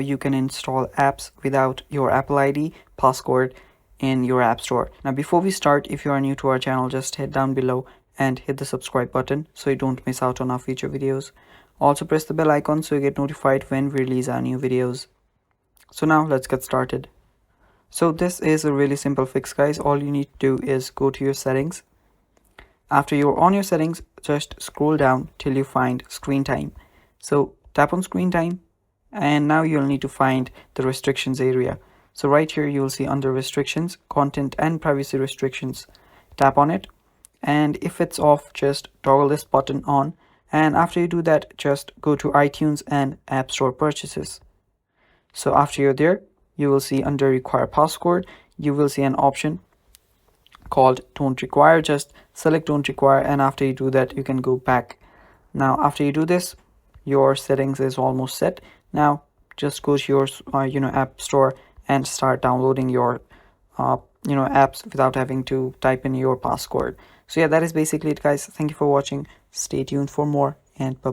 you can install apps without your Apple ID password in your App Store. Now before we start, if you are new to our channel, just head down below and hit the subscribe button so you don't miss out on our future videos. Also press the bell icon so you get notified when we release our new videos. So now let's get started. So this is a really simple fix, guys. All you need to do is go to your settings. After you're on your settings, just scroll down till you find screen time. So tap on screen time, and now you'll need to find the restrictions area. So right here you'll see under restrictions, content and privacy restrictions. Tap on it, and if it's off, just toggle this button on, and after you do that, just go to iTunes and App Store purchases. So after you're there, you will see under require password, you will see an option called don't require. Just select don't require, and after you do that, you can go back. Now after you do this, your settings is almost set. Now just go to your App Store and start downloading your apps without having to type in your password. So yeah, that is basically it, guys. Thank you for watching. Stay tuned for more, and bye.